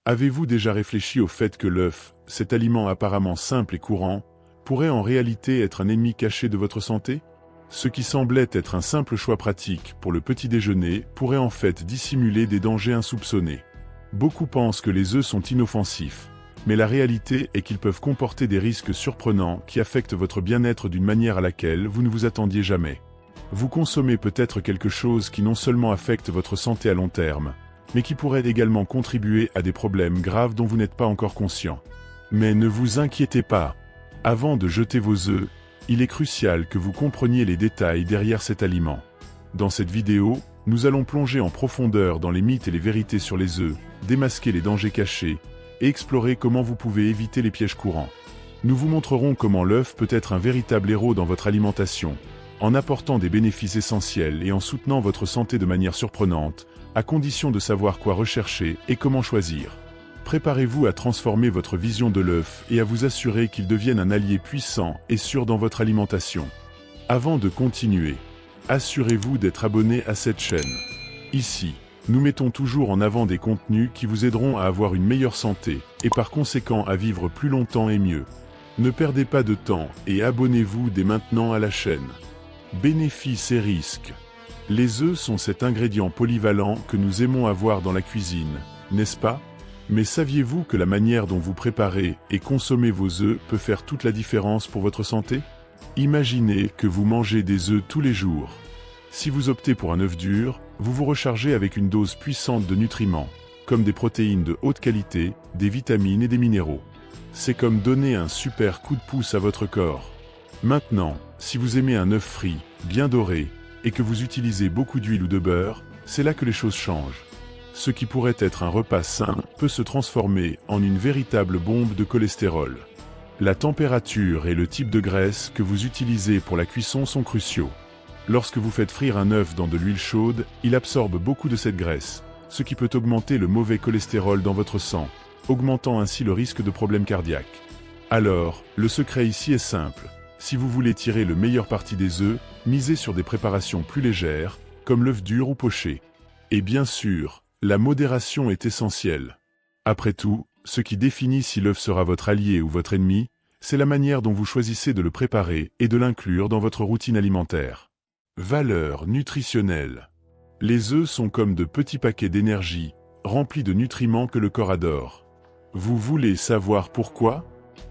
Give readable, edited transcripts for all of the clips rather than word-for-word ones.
Avez-vous déjà réfléchi au fait que l'œuf, cet aliment apparemment simple et courant, pourrait en réalité être un ennemi caché de votre santé? Ce qui semblait être un simple choix pratique pour le petit déjeuner pourrait en fait dissimuler des dangers insoupçonnés. Beaucoup pensent que les œufs sont inoffensifs, mais la réalité est qu'ils peuvent comporter des risques surprenants qui affectent votre bien-être d'une manière à laquelle vous ne vous attendiez jamais. Vous consommez peut-être quelque chose qui non seulement affecte votre santé à long terme, mais qui pourrait également contribuer à des problèmes graves dont vous n'êtes pas encore conscient. Mais ne vous inquiétez pas. Avant de jeter vos œufs, il est crucial que vous compreniez les détails derrière cet aliment. Dans cette vidéo, nous allons plonger en profondeur dans les mythes et les vérités sur les œufs, démasquer les dangers cachés, et explorer comment vous pouvez éviter les pièges courants. Nous vous montrerons comment l'œuf peut être un véritable héros dans votre alimentation, en apportant des bénéfices essentiels et en soutenant votre santé de manière surprenante, à condition de savoir quoi rechercher et comment choisir. Préparez-vous à transformer votre vision de l'œuf et à vous assurer qu'il devienne un allié puissant et sûr dans votre alimentation. Avant de continuer, assurez-vous d'être abonné à cette chaîne. Ici, nous mettons toujours en avant des contenus qui vous aideront à avoir une meilleure santé et par conséquent à vivre plus longtemps et mieux. Ne perdez pas de temps et abonnez-vous dès maintenant à la chaîne. Bénéfices et risques. Les œufs sont cet ingrédient polyvalent que nous aimons avoir dans la cuisine, n'est-ce pas? Mais saviez-vous que la manière dont vous préparez et consommez vos œufs peut faire toute la différence pour votre santé? Imaginez que vous mangez des œufs tous les jours. Si vous optez pour un œuf dur, vous vous rechargez avec une dose puissante de nutriments, comme des protéines de haute qualité, des vitamines et des minéraux. C'est comme donner un super coup de pouce à votre corps. Maintenant, si vous aimez un œuf frit, bien doré, et que vous utilisez beaucoup d'huile ou de beurre, c'est là que les choses changent. Ce qui pourrait être un repas sain peut se transformer en une véritable bombe de cholestérol. La température et le type de graisse que vous utilisez pour la cuisson sont cruciaux. Lorsque vous faites frire un œuf dans de l'huile chaude, il absorbe beaucoup de cette graisse, ce qui peut augmenter le mauvais cholestérol dans votre sang, augmentant ainsi le risque de problèmes cardiaques. Alors, le secret ici est simple. Si vous voulez tirer le meilleur parti des œufs, misez sur des préparations plus légères, comme l'œuf dur ou poché. Et bien sûr, la modération est essentielle. Après tout, ce qui définit si l'œuf sera votre allié ou votre ennemi, c'est la manière dont vous choisissez de le préparer et de l'inclure dans votre routine alimentaire. Valeurs nutritionnelles. Les œufs sont comme de petits paquets d'énergie, remplis de nutriments que le corps adore. Vous voulez savoir pourquoi?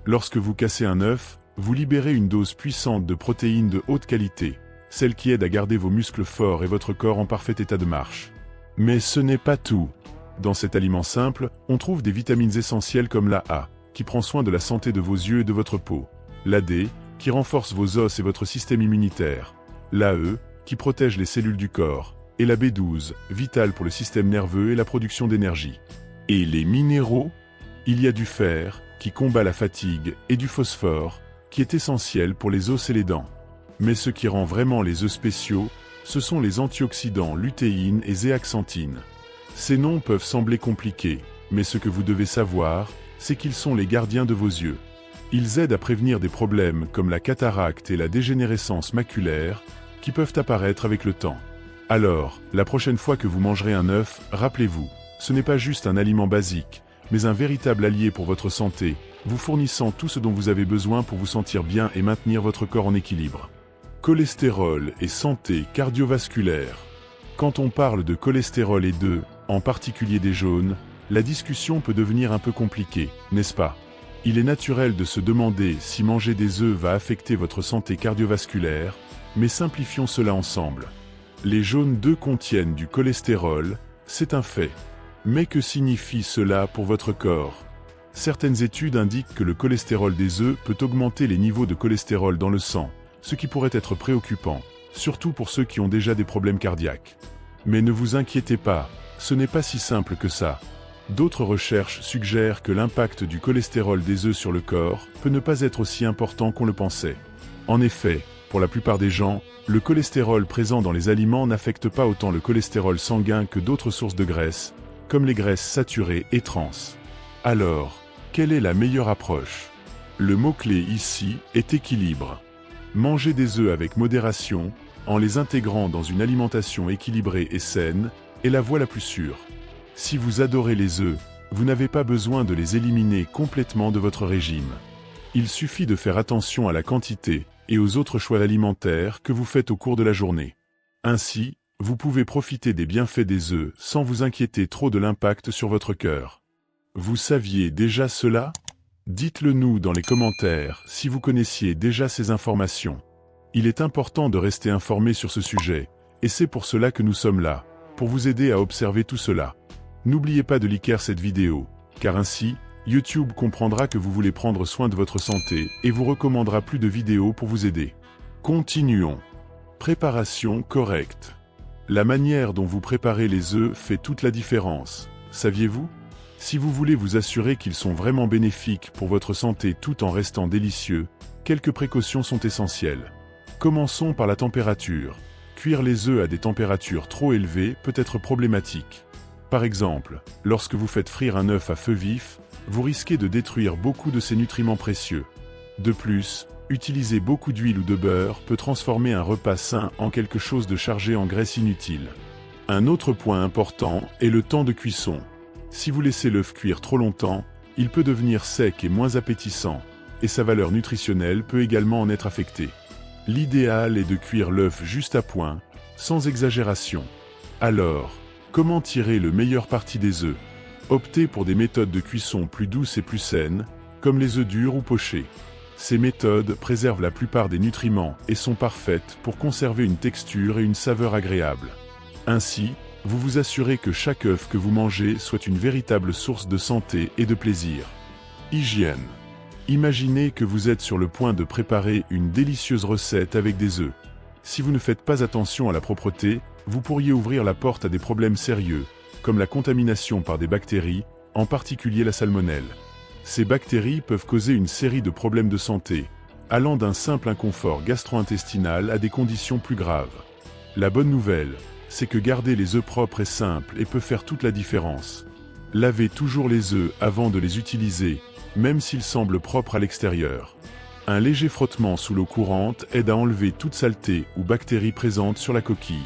Lorsque vous cassez un œuf, vous libérez une dose puissante de protéines de haute qualité, celle qui aide à garder vos muscles forts et votre corps en parfait état de marche. Mais ce n'est pas tout. Dans cet aliment simple, on trouve des vitamines essentielles comme la A, qui prend soin de la santé de vos yeux et de votre peau, la D, qui renforce vos os et votre système immunitaire, la E, qui protège les cellules du corps, et la B12, vitale pour le système nerveux et la production d'énergie. Et les minéraux? Il y a du fer, qui combat la fatigue, et du phosphore, qui est essentiel pour les os et les dents. Mais ce qui rend vraiment les œufs spéciaux, ce sont les antioxydants lutéine et zéaxanthine. Ces noms peuvent sembler compliqués, mais ce que vous devez savoir, c'est qu'ils sont les gardiens de vos yeux. Ils aident à prévenir des problèmes comme la cataracte et la dégénérescence maculaire, qui peuvent apparaître avec le temps. Alors, la prochaine fois que vous mangerez un œuf, rappelez-vous, ce n'est pas juste un aliment basique, mais un véritable allié pour votre santé, vous fournissant tout ce dont vous avez besoin pour vous sentir bien et maintenir votre corps en équilibre. Cholestérol et santé cardiovasculaire. Quand on parle de cholestérol et d'œufs, en particulier des jaunes, la discussion peut devenir un peu compliquée, n'est-ce pas? Il est naturel de se demander si manger des œufs va affecter votre santé cardiovasculaire, mais simplifions cela ensemble. Les jaunes d'œufs contiennent du cholestérol, c'est un fait. Mais que signifie cela pour votre corps? Certaines études indiquent que le cholestérol des œufs peut augmenter les niveaux de cholestérol dans le sang, ce qui pourrait être préoccupant, surtout pour ceux qui ont déjà des problèmes cardiaques. Mais ne vous inquiétez pas, ce n'est pas si simple que ça. D'autres recherches suggèrent que l'impact du cholestérol des œufs sur le corps peut ne pas être aussi important qu'on le pensait. En effet, pour la plupart des gens, le cholestérol présent dans les aliments n'affecte pas autant le cholestérol sanguin que d'autres sources de graisse, comme les graisses saturées et trans. Alors, quelle est la meilleure approche? Le mot-clé ici est équilibre. Mangez des œufs avec modération, en les intégrant dans une alimentation équilibrée et saine, est la voie la plus sûre. Si vous adorez les œufs, vous n'avez pas besoin de les éliminer complètement de votre régime. Il suffit de faire attention à la quantité et aux autres choix alimentaires que vous faites au cours de la journée. Ainsi, vous pouvez profiter des bienfaits des œufs sans vous inquiéter trop de l'impact sur votre cœur. Vous saviez déjà cela? Dites-le nous dans les commentaires si vous connaissiez déjà ces informations. Il est important de rester informé sur ce sujet, et c'est pour cela que nous sommes là, pour vous aider à observer tout cela. N'oubliez pas de liker cette vidéo, car ainsi, YouTube comprendra que vous voulez prendre soin de votre santé et vous recommandera plus de vidéos pour vous aider. Continuons. Préparation correcte. La manière dont vous préparez les œufs fait toute la différence, saviez-vous? Si vous voulez vous assurer qu'ils sont vraiment bénéfiques pour votre santé tout en restant délicieux, quelques précautions sont essentielles. Commençons par la température. Cuire les œufs à des températures trop élevées peut être problématique. Par exemple, lorsque vous faites frire un œuf à feu vif, vous risquez de détruire beaucoup de ses nutriments précieux. De plus, utiliser beaucoup d'huile ou de beurre peut transformer un repas sain en quelque chose de chargé en graisse inutile. Un autre point important est le temps de cuisson. Si vous laissez l'œuf cuire trop longtemps, il peut devenir sec et moins appétissant, et sa valeur nutritionnelle peut également en être affectée. L'idéal est de cuire l'œuf juste à point, sans exagération. Alors, comment tirer le meilleur parti des œufs? Optez pour des méthodes de cuisson plus douces et plus saines, comme les œufs durs ou pochés. Ces méthodes préservent la plupart des nutriments et sont parfaites pour conserver une texture et une saveur agréables. Ainsi, vous vous assurez que chaque œuf que vous mangez soit une véritable source de santé et de plaisir. Hygiène. Imaginez que vous êtes sur le point de préparer une délicieuse recette avec des œufs. Si vous ne faites pas attention à la propreté, vous pourriez ouvrir la porte à des problèmes sérieux, comme la contamination par des bactéries, en particulier la salmonelle. Ces bactéries peuvent causer une série de problèmes de santé, allant d'un simple inconfort gastro-intestinal à des conditions plus graves. La bonne nouvelle, c'est que garder les œufs propres est simple et peut faire toute la différence. Lavez toujours les œufs avant de les utiliser, même s'ils semblent propres à l'extérieur. Un léger frottement sous l'eau courante aide à enlever toute saleté ou bactéries présentes sur la coquille.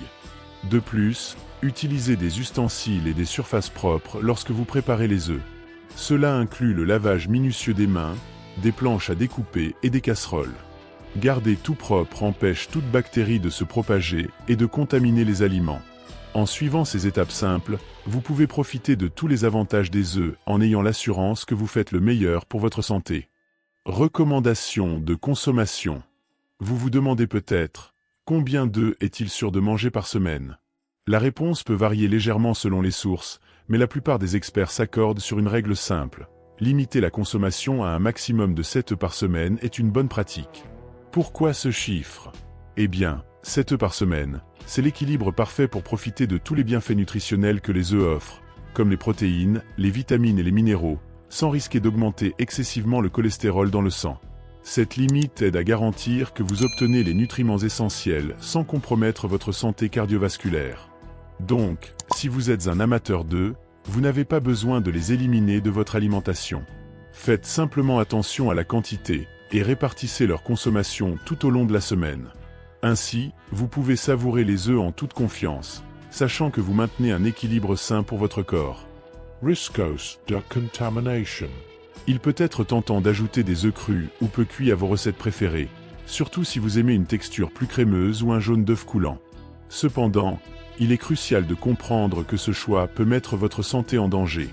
De plus, utilisez des ustensiles et des surfaces propres lorsque vous préparez les œufs. Cela inclut le lavage minutieux des mains, des planches à découper et des casseroles. Garder tout propre empêche toute bactérie de se propager et de contaminer les aliments. En suivant ces étapes simples, vous pouvez profiter de tous les avantages des œufs en ayant l'assurance que vous faites le meilleur pour votre santé. Recommandations de consommation. Vous vous demandez peut-être, combien d'œufs est-il sûr de manger par semaine? La réponse peut varier légèrement selon les sources, mais la plupart des experts s'accordent sur une règle simple. Limiter la consommation à un maximum de 7 œufs par semaine est une bonne pratique. Pourquoi ce chiffre? Eh bien, 7 œufs par semaine, c'est l'équilibre parfait pour profiter de tous les bienfaits nutritionnels que les œufs offrent, comme les protéines, les vitamines et les minéraux, sans risquer d'augmenter excessivement le cholestérol dans le sang. Cette limite aide à garantir que vous obtenez les nutriments essentiels sans compromettre votre santé cardiovasculaire. Donc, si vous êtes un amateur d'œufs, vous n'avez pas besoin de les éliminer de votre alimentation. Faites simplement attention à la quantité et répartissez leur consommation tout au long de la semaine. Ainsi, vous pouvez savourer les œufs en toute confiance, sachant que vous maintenez un équilibre sain pour votre corps. Risks de contamination. Il peut être tentant d'ajouter des œufs crus ou peu cuits à vos recettes préférées, surtout si vous aimez une texture plus crémeuse ou un jaune d'œuf coulant. Cependant, il est crucial de comprendre que ce choix peut mettre votre santé en danger.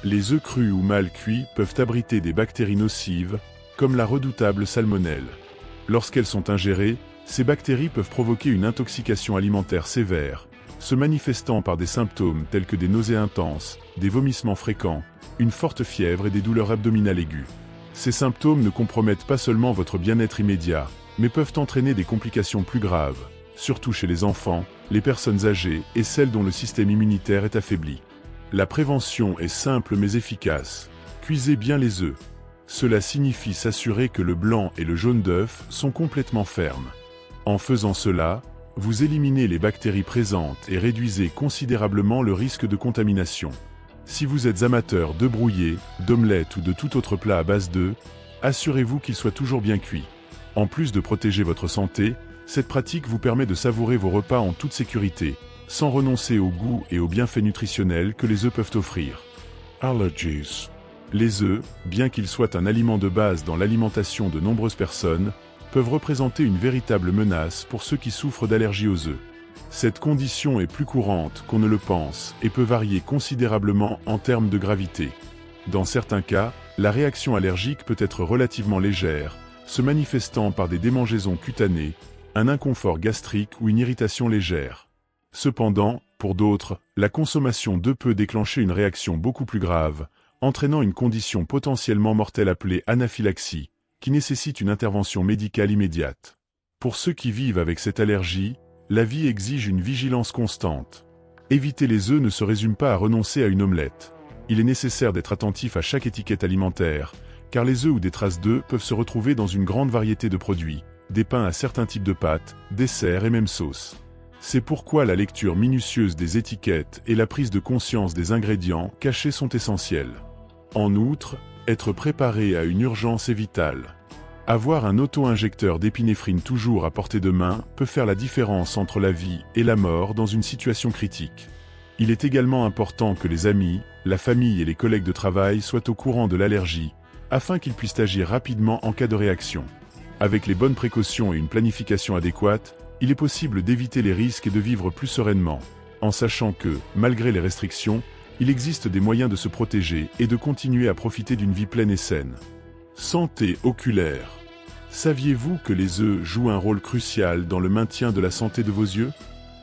Les œufs crus ou mal cuits peuvent abriter des bactéries nocives, comme la redoutable salmonelle. Lorsqu'elles sont ingérées, ces bactéries peuvent provoquer une intoxication alimentaire sévère, se manifestant par des symptômes tels que des nausées intenses, des vomissements fréquents, une forte fièvre et des douleurs abdominales aiguës. Ces symptômes ne compromettent pas seulement votre bien-être immédiat, mais peuvent entraîner des complications plus graves, surtout chez les enfants, les personnes âgées et celles dont le système immunitaire est affaibli. La prévention est simple mais efficace. Cuisez bien les œufs. Cela signifie s'assurer que le blanc et le jaune d'œuf sont complètement fermes. En faisant cela, vous éliminez les bactéries présentes et réduisez considérablement le risque de contamination. Si vous êtes amateur d'œufs brouillés, d'omelettes ou de tout autre plat à base d'œufs, assurez-vous qu'ils soient toujours bien cuits. En plus de protéger votre santé, cette pratique vous permet de savourer vos repas en toute sécurité, sans renoncer au goût et aux bienfaits nutritionnels que les œufs peuvent offrir. Allergies. Les œufs, bien qu'ils soient un aliment de base dans l'alimentation de nombreuses personnes, peuvent représenter une véritable menace pour ceux qui souffrent d'allergie aux œufs. Cette condition est plus courante qu'on ne le pense et peut varier considérablement en termes de gravité. Dans certains cas, la réaction allergique peut être relativement légère, se manifestant par des démangeaisons cutanées, un inconfort gastrique ou une irritation légère. Cependant, pour d'autres, la consommation d'œufs peut déclencher une réaction beaucoup plus grave, entraînant une condition potentiellement mortelle appelée anaphylaxie, qui nécessite une intervention médicale immédiate. Pour ceux qui vivent avec cette allergie, la vie exige une vigilance constante. Éviter les œufs ne se résume pas à renoncer à une omelette. Il est nécessaire d'être attentif à chaque étiquette alimentaire, car les œufs ou des traces d'œufs peuvent se retrouver dans une grande variété de produits, des pains à certains types de pâtes, desserts et même sauces. C'est pourquoi la lecture minutieuse des étiquettes et la prise de conscience des ingrédients cachés sont essentielles. En outre, être préparé à une urgence est vital. Avoir un auto-injecteur d'épinéphrine toujours à portée de main peut faire la différence entre la vie et la mort dans une situation critique. Il est également important que les amis, la famille et les collègues de travail soient au courant de l'allergie, afin qu'ils puissent agir rapidement en cas de réaction. Avec les bonnes précautions et une planification adéquate, il est possible d'éviter les risques et de vivre plus sereinement, en sachant que, malgré les restrictions, il existe des moyens de se protéger et de continuer à profiter d'une vie pleine et saine. Santé oculaire. Saviez-vous que les œufs jouent un rôle crucial dans le maintien de la santé de vos yeux?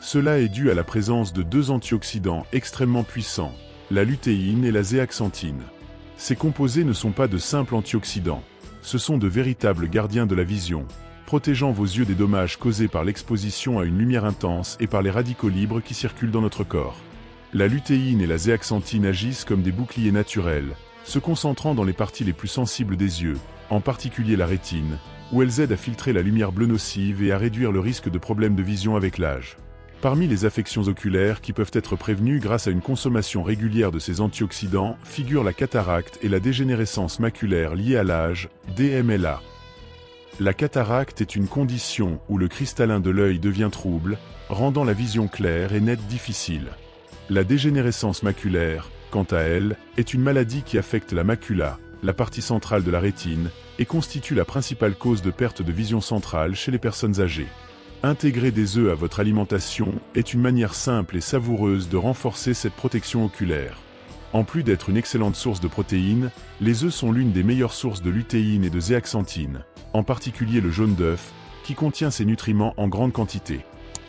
Cela est dû à la présence de deux antioxydants extrêmement puissants, la lutéine et la zéaxanthine. Ces composés ne sont pas de simples antioxydants, ce sont de véritables gardiens de la vision, protégeant vos yeux des dommages causés par l'exposition à une lumière intense et par les radicaux libres qui circulent dans notre corps. La lutéine et la zéaxanthine agissent comme des boucliers naturels, se concentrant dans les parties les plus sensibles des yeux, en particulier la rétine, où elles aident à filtrer la lumière bleue nocive et à réduire le risque de problèmes de vision avec l'âge. Parmi les affections oculaires qui peuvent être prévenues grâce à une consommation régulière de ces antioxydants figurent la cataracte et la dégénérescence maculaire liée à l'âge, DMLA. La cataracte est une condition où le cristallin de l'œil devient trouble, rendant la vision claire et nette difficile. La dégénérescence maculaire, quant à elle, est une maladie qui affecte la macula, la partie centrale de la rétine, et constitue la principale cause de perte de vision centrale chez les personnes âgées. Intégrer des œufs à votre alimentation est une manière simple et savoureuse de renforcer cette protection oculaire. En plus d'être une excellente source de protéines, les œufs sont l'une des meilleures sources de lutéine et de zéaxanthine, en particulier le jaune d'œuf, qui contient ces nutriments en grande quantité.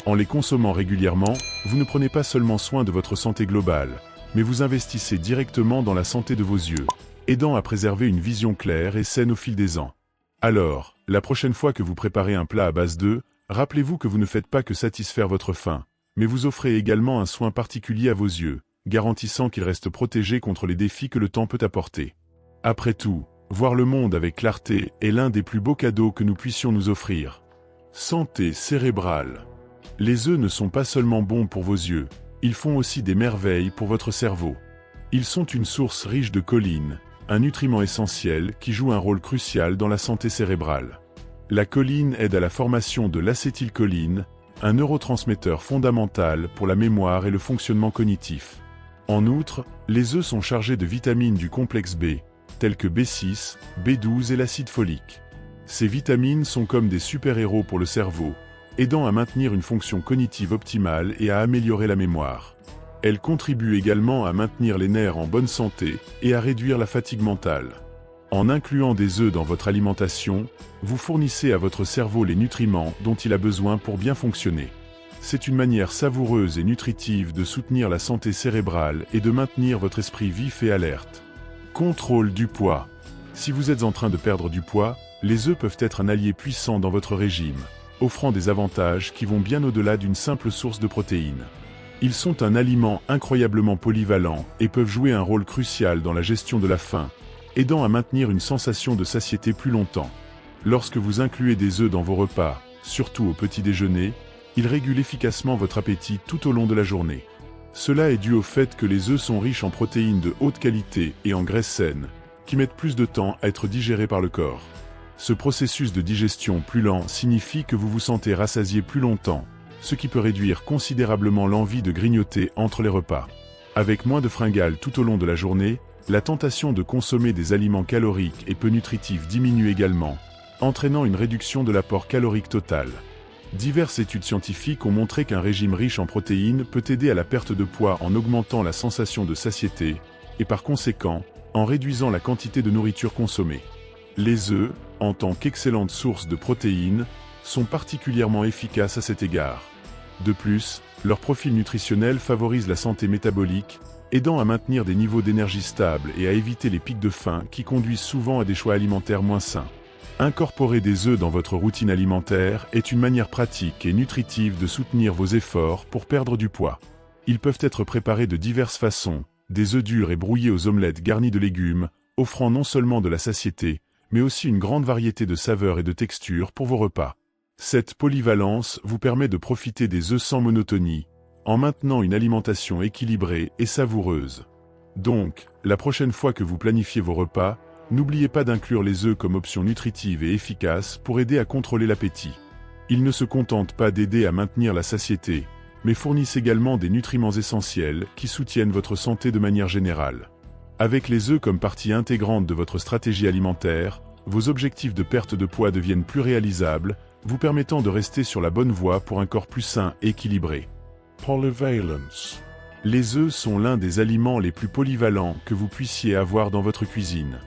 En les consommant régulièrement, vous ne prenez pas seulement soin de votre santé globale, mais vous investissez directement dans la santé de vos yeux, aidant à préserver une vision claire et saine au fil des ans. Alors, la prochaine fois que vous préparez un plat à base d'œufs, rappelez-vous que vous ne faites pas que satisfaire votre faim, mais vous offrez également un soin particulier à vos yeux, garantissant qu'ils restent protégés contre les défis que le temps peut apporter. Après tout, voir le monde avec clarté est l'un des plus beaux cadeaux que nous puissions nous offrir. Santé cérébrale. Les œufs ne sont pas seulement bons pour vos yeux, ils font aussi des merveilles pour votre cerveau. Ils sont une source riche de choline, un nutriment essentiel qui joue un rôle crucial dans la santé cérébrale. La choline aide à la formation de l'acétylcholine, un neurotransmetteur fondamental pour la mémoire et le fonctionnement cognitif. En outre, les œufs sont chargés de vitamines du complexe B, telles que B6, B12 et l'acide folique. Ces vitamines sont comme des super-héros pour le cerveau, aidant à maintenir une fonction cognitive optimale et à améliorer la mémoire. Elles contribuent également à maintenir les nerfs en bonne santé et à réduire la fatigue mentale. En incluant des œufs dans votre alimentation, vous fournissez à votre cerveau les nutriments dont il a besoin pour bien fonctionner. C'est une manière savoureuse et nutritive de soutenir la santé cérébrale et de maintenir votre esprit vif et alerte. Contrôle du poids. Si vous êtes en train de perdre du poids, les œufs peuvent être un allié puissant dans votre régime, offrant des avantages qui vont bien au-delà d'une simple source de protéines. Ils sont un aliment incroyablement polyvalent et peuvent jouer un rôle crucial dans la gestion de la faim, aidant à maintenir une sensation de satiété plus longtemps. Lorsque vous incluez des œufs dans vos repas, surtout au petit déjeuner, ils régulent efficacement votre appétit tout au long de la journée. Cela est dû au fait que les œufs sont riches en protéines de haute qualité et en graisses saines, qui mettent plus de temps à être digérées par le corps. Ce processus de digestion plus lent signifie que vous vous sentez rassasié plus longtemps, ce qui peut réduire considérablement l'envie de grignoter entre les repas. Avec moins de fringales tout au long de la journée, La tentation de consommer des aliments caloriques et peu nutritifs diminue également, entraînant une réduction de l'apport calorique total. Diverses études scientifiques ont montré qu'un régime riche en protéines peut aider à la perte de poids en augmentant la sensation de satiété, et par conséquent, en réduisant la quantité de nourriture consommée. Les œufs, en tant qu'excellente source de protéines, sont particulièrement efficaces à cet égard. De plus, leur profil nutritionnel favorise la santé métabolique, aidant à maintenir des niveaux d'énergie stables et à éviter les pics de faim qui conduisent souvent à des choix alimentaires moins sains. Incorporer des œufs dans votre routine alimentaire est une manière pratique et nutritive de soutenir vos efforts pour perdre du poids. Ils peuvent être préparés de diverses façons, des œufs durs et brouillés aux omelettes garnies de légumes, offrant non seulement de la satiété, mais aussi une grande variété de saveurs et de textures pour vos repas. Cette polyvalence vous permet de profiter des œufs sans monotonie, en maintenant une alimentation équilibrée et savoureuse. Donc, la prochaine fois que vous planifiez vos repas, n'oubliez pas d'inclure les œufs comme option nutritive et efficace pour aider à contrôler l'appétit. Ils ne se contentent pas d'aider à maintenir la satiété, mais fournissent également des nutriments essentiels qui soutiennent votre santé de manière générale. Avec les œufs comme partie intégrante de votre stratégie alimentaire, vos objectifs de perte de poids deviennent plus réalisables, vous permettant de rester sur la bonne voie pour un corps plus sain et équilibré. Polyvalence. Les œufs sont l'un des aliments les plus polyvalents que vous puissiez avoir dans votre cuisine.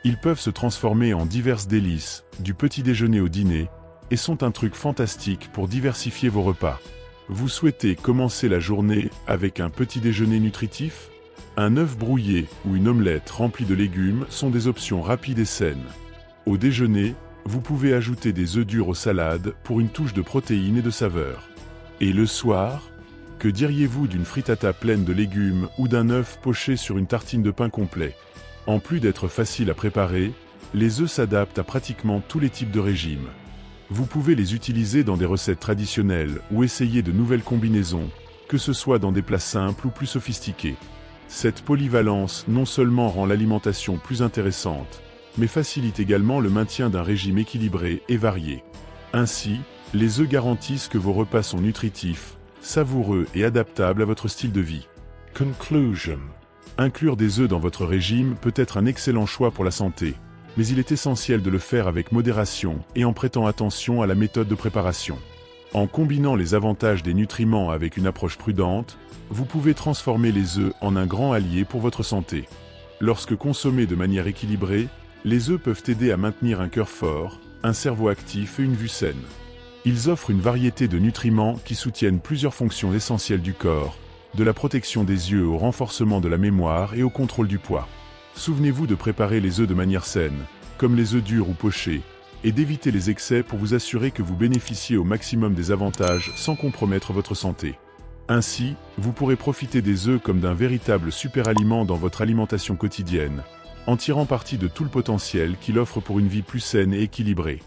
Ils peuvent se transformer en diverses délices, du petit déjeuner au dîner, et sont un truc fantastique pour diversifier vos repas. Vous souhaitez commencer la journée avec un petit déjeuner nutritif? Un œuf brouillé ou une omelette remplie de légumes sont des options rapides et saines. Au déjeuner, vous pouvez ajouter des œufs durs aux salades pour une touche de protéines et de saveur. Et le soir, que diriez-vous d'une frittata pleine de légumes ou d'un œuf poché sur une tartine de pain complet? En plus d'être facile à préparer, les œufs s'adaptent à pratiquement tous les types de régimes. Vous pouvez les utiliser dans des recettes traditionnelles ou essayer de nouvelles combinaisons, que ce soit dans des plats simples ou plus sophistiqués. Cette polyvalence non seulement rend l'alimentation plus intéressante, mais facilite également le maintien d'un régime équilibré et varié. Ainsi, les œufs garantissent que vos repas sont nutritifs, savoureux et adaptables à votre style de vie. Conclusion. Inclure des œufs dans votre régime peut être un excellent choix pour la santé, mais il est essentiel de le faire avec modération et en prêtant attention à la méthode de préparation. En combinant les avantages des nutriments avec une approche prudente, vous pouvez transformer les œufs en un grand allié pour votre santé. Lorsque consommés de manière équilibrée, les œufs peuvent aider à maintenir un cœur fort, un cerveau actif et une vue saine. Ils offrent une variété de nutriments qui soutiennent plusieurs fonctions essentielles du corps, de la protection des yeux au renforcement de la mémoire et au contrôle du poids. Souvenez-vous de préparer les œufs de manière saine, comme les œufs durs ou pochés, et d'éviter les excès pour vous assurer que vous bénéficiez au maximum des avantages sans compromettre votre santé. Ainsi, vous pourrez profiter des œufs comme d'un véritable super-aliment dans votre alimentation quotidienne, en tirant parti de tout le potentiel qu'il offre pour une vie plus saine et équilibrée.